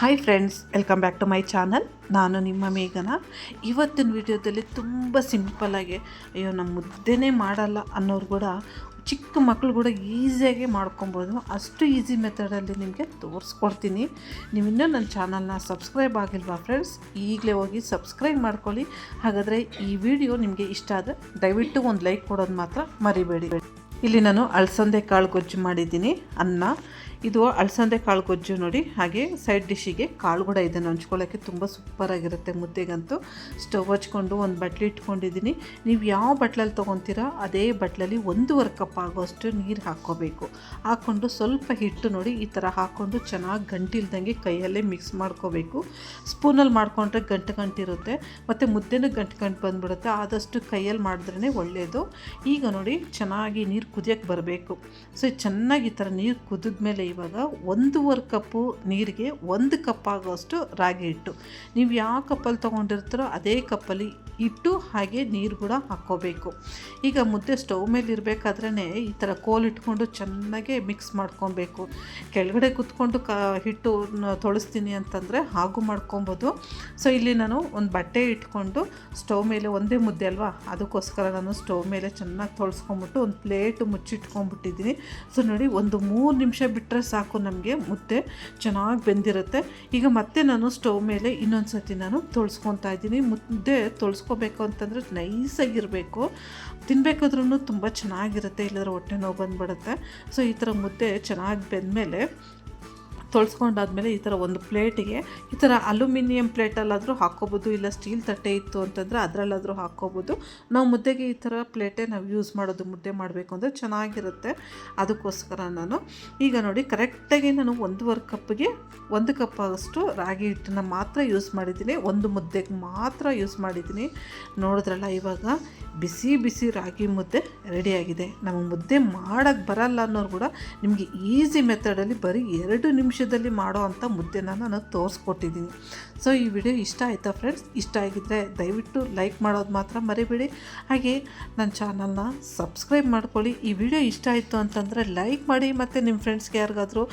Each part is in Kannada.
Hi friends, welcome back to my channel. ನಾನು ನಿಮ್ಮ ಮೇಘನ. ಇವತ್ತಿನ ವಿಡಿಯೋದಲ್ಲಿ ತುಂಬ ಸಿಂಪಲ್ಲಾಗಿ ನಮ್ಮ ಮುದ್ದೆನೇ ಮಾಡಲ್ಲ ಅನ್ನೋರು ಕೂಡ, ಚಿಕ್ಕ ಮಕ್ಕಳು ಕೂಡ ಈಸಿಯಾಗಿ ಮಾಡ್ಕೊಬೋದು. ಅಷ್ಟು ಈಸಿ ಮೆಥಡಲ್ಲಿ ನಿಮಗೆ ತೋರಿಸ್ಕೊಡ್ತೀನಿ. ನೀವಿನ್ನೂ ನನ್ನ ಚಾನಲ್ನ ಸಬ್ಸ್ಕ್ರೈಬ್ ಆಗಿಲ್ವಾ ಫ್ರೆಂಡ್ಸ್, ಈಗಲೇ ಹೋಗಿ ಸಬ್ಸ್ಕ್ರೈಬ್ ಮಾಡ್ಕೊಳ್ಳಿ. ಹಾಗಾದರೆ ಈ ವಿಡಿಯೋ ನಿಮಗೆ ಇಷ್ಟ ಆದರೆ ದಯವಿಟ್ಟು ಒಂದು ಲೈಕ್ ಕೊಡೋದು ಮಾತ್ರ ಮರಿಬೇಡಿ. ಇಲ್ಲಿ ನಾನು ಅಲಸಂದೆ ಕಾಳು ಗೊಜ್ಜು ಮಾಡಿದ್ದೀನಿ. ಅನ್ನ, ಇದು ಅಲಸಂದೆ ಕಾಳು ಗೊಜ್ಜು ನೋಡಿ. ಹಾಗೆ ಸೈಡ್ ಡಿಶ್ಶಿಗೆ ಕಾಳು ಕೂಡ ಇದನ್ನು ಹಂಚ್ಕೊಳ್ಳೋಕ್ಕೆ ತುಂಬ ಸೂಪರಾಗಿರುತ್ತೆ. ಮುದ್ದೆಗಂತೂ ಸ್ಟವ್ ಹಚ್ಕೊಂಡು ಒಂದು ಬಟ್ಲು ಇಟ್ಕೊಂಡಿದ್ದೀನಿ. ನೀವು ಯಾವ ಬಟ್ಲಲ್ಲಿ ತೊಗೊತೀರಾ ಅದೇ ಬಟ್ಲಲ್ಲಿ 1.5 ಕಪ್ ಆಗೋಷ್ಟು ನೀರು ಹಾಕ್ಕೋಬೇಕು. ಹಾಕ್ಕೊಂಡು ಸ್ವಲ್ಪ ಹಿಟ್ಟು ನೋಡಿ ಈ ಥರ ಹಾಕ್ಕೊಂಡು ಚೆನ್ನಾಗಿ ಗಂಟಿಲ್ದಂಗೆ ಕೈಯಲ್ಲೇ ಮಿಕ್ಸ್ ಮಾಡ್ಕೋಬೇಕು. ಸ್ಪೂನಲ್ಲಿ ಮಾಡಿಕೊಂಡ್ರೆ ಗಂಟಿರುತ್ತೆ, ಮತ್ತು ಮುದ್ದೆನೂ ಗಂಟು ಬಂದುಬಿಡುತ್ತೆ. ಆದಷ್ಟು ಕೈಯಲ್ಲಿ ಮಾಡಿದ್ರೇ ಒಳ್ಳೆಯದು. ಈಗ ನೋಡಿ ಚೆನ್ನಾಗಿ ನೀರು ಕುದಿಯೋಕ್ಕೆ ಬರಬೇಕು. ಸೊ ಚೆನ್ನಾಗಿ ಈ ಥರ ನೀರು ಕುದಿದ್ಮೇಲೆ ಇವಾಗ 1.5 ಕಪ್ಪು ನೀರಿಗೆ 1 ಕಪ್ ಆಗೋಷ್ಟು ರಾಗಿ ಹಿಟ್ಟು, ನೀವು ಯಾವ ಕಪ್ಪಲ್ಲಿ ತೊಗೊಂಡಿರ್ತೀರೋ ಅದೇ ಕಪ್ಪಲ್ಲಿ ಹಿಟ್ಟು ಹಾಗೆ ನೀರು ಕೂಡ ಹಾಕ್ಕೋಬೇಕು. ಈಗ ಮುದ್ದೆ ಸ್ಟವ್ ಮೇಲೆ ಇರಬೇಕಾದ್ರೇ ಈ ಥರ ಕೋಲ್ ಇಟ್ಕೊಂಡು ಚೆನ್ನಾಗಿ ಮಿಕ್ಸ್ ಮಾಡ್ಕೊಬೇಕು. ಕೆಳಗಡೆ ಕುತ್ಕೊಂಡು ಹಿಟ್ಟು ತೊಳಸ್ತೀನಿ ಅಂತಂದರೆ ಹಾಗೂ ಮಾಡ್ಕೊಬೋದು. ಸೊ ಇಲ್ಲಿ ನಾನು ಒಂದು ಬಟ್ಟೆ ಇಟ್ಕೊಂಡು ಸ್ಟವ್ ಮೇಲೆ, ಒಂದೇ ಮುದ್ದೆ ಅಲ್ವಾ ಅದಕ್ಕೋಸ್ಕರ ನಾನು ಸ್ಟವ್ ಮೇಲೆ ಚೆನ್ನಾಗಿ ತೊಳ್ಸ್ಕೊಂಬಿಟ್ಟು ಒಂದು ಪ್ಲೇಟು ಮುಚ್ಚಿಟ್ಕೊಂಡ್ಬಿಟ್ಟಿದ್ದೀನಿ. ಸೊ ನೋಡಿ, ಒಂದು 3 ನಿಮಿಷ ಬಿಟ್ಟರೆ ಸಾಕು, ನಮಗೆ ಮುದ್ದೆ ಚೆನ್ನಾಗಿ ಬೆಂದಿರುತ್ತೆ. ಈಗ ಮತ್ತೆ ನಾನು ಸ್ಟವ್ ಮೇಲೆ ಇನ್ನೊಂದು ಸರ್ತಿ ನಾನು ತೊಳ್ಸ್ಕೊತಾ ಇದ್ದೀನಿ. ಮುದ್ದೆ ತೊಳ್ಸ್ಕೊಬೇಕು ಅಂತಂದರೆ ನೈಸಾಗಿರಬೇಕು, ತಿನ್ನಬೇಕಾದ್ರೂ ತುಂಬ ಚೆನ್ನಾಗಿರುತ್ತೆ, ಇಲ್ಲದ್ರೆ ಹೊಟ್ಟೆ ನೋವು ಬಂದುಬಿಡುತ್ತೆ. ಸೊ ಈ ಥರ ಮುದ್ದೆ ಚೆನ್ನಾಗಿ ಬೆಂದಮೇಲೆ ತೊಳ್ಸ್ಕೊಂಡಾದ್ಮೇಲೆ ಈ ಥರ ಒಂದು ಪ್ಲೇಟಿಗೆ, ಈ ಥರ ಅಲ್ಯೂಮಿನಿಯಂ ಪ್ಲೇಟಲ್ಲಾದರೂ ಹಾಕ್ಕೋಬೋದು, ಇಲ್ಲ ಸ್ಟೀಲ್ ತಟ್ಟೆ ಇತ್ತು ಅಂತಂದರೆ ಅದರಲ್ಲಾದರೂ ಹಾಕ್ಕೋಬೋದು. ನಾವು ಮುದ್ದೆಗೆ ಈ ಥರ ಪ್ಲೇಟೇ ನಾವು ಯೂಸ್ ಮಾಡೋದು, ಮುದ್ದೆ ಮಾಡಬೇಕು ಅಂದರೆ ಚೆನ್ನಾಗಿರುತ್ತೆ. ಅದಕ್ಕೋಸ್ಕರ ನಾನು ಈಗ ನೋಡಿ ಕರೆಕ್ಟಾಗಿ ನಾನು 1.5 ಕಪ್ಪಿಗೆ 1 ಕಪ್ ಆಗೋಷ್ಟು ರಾಗಿ ಹಿಟ್ಟನ್ನು ಮಾತ್ರ ಯೂಸ್ ಮಾಡಿದ್ದೀನಿ. ಒಂದು ಮುದ್ದೆಗೆ ಮಾತ್ರ ಯೂಸ್ ಮಾಡಿದ್ದೀನಿ. ನೋಡಿದ್ರಲ್ಲ, ಇವಾಗ ಬಿಸಿ ಬಿಸಿ ರಾಗಿ ಮುದ್ದೆ ರೆಡಿಯಾಗಿದೆ. ನಮಗೆ ಮುದ್ದೆ ಮಾಡೋಕ್ಕೆ ಬರಲ್ಲ ಅನ್ನೋರು ಕೂಡ ನಿಮಗೆ ಈಸಿ ಮೆಥಡಲ್ಲಿ ಬರೀ 2 ನಿಮಿಷದಲ್ಲಿ ಮಾಡೋ ಅಂಥ ಮುದ್ದೆನ ನಾನು ತೋರಿಸ್ಕೊಟ್ಟಿದ್ದೀನಿ. ಸೊ ಈ ವಿಡಿಯೋ ಇಷ್ಟ ಆಯಿತಾ ಫ್ರೆಂಡ್ಸ್? ಇಷ್ಟ ಆಗಿದ್ದರೆ ದಯವಿಟ್ಟು ಲೈಕ್ ಮಾಡೋದು ಮಾತ್ರ ಮರಿಬೇಡಿ. ಹಾಗೆ ನನ್ನ ಚಾನಲ್ನ ಸಬ್ಸ್ಕ್ರೈಬ್ ಮಾಡ್ಕೊಳ್ಳಿ. ಈ ವಿಡಿಯೋ ಇಷ್ಟ ಆಯಿತು ಅಂತಂದರೆ ಲೈಕ್ ಮಾಡಿ, ಮತ್ತು ನಿಮ್ಮ ಫ್ರೆಂಡ್ಸ್ಗೆ ಯಾರಿಗಾದರೂ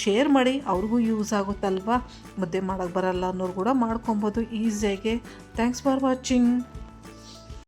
ಶೇರ್ ಮಾಡಿ, ಅವ್ರಿಗೂ ಯೂಸ್ ಆಗುತ್ತಲ್ವಾ. ಮುದ್ದೆ ಮಾಡೋಕ್ಕೆ ಬರಲ್ಲ ಅನ್ನೋರು ಕೂಡ ಮಾಡ್ಕೊಬೋದು ಈಸಿಯಾಗಿ. Thanks for watching.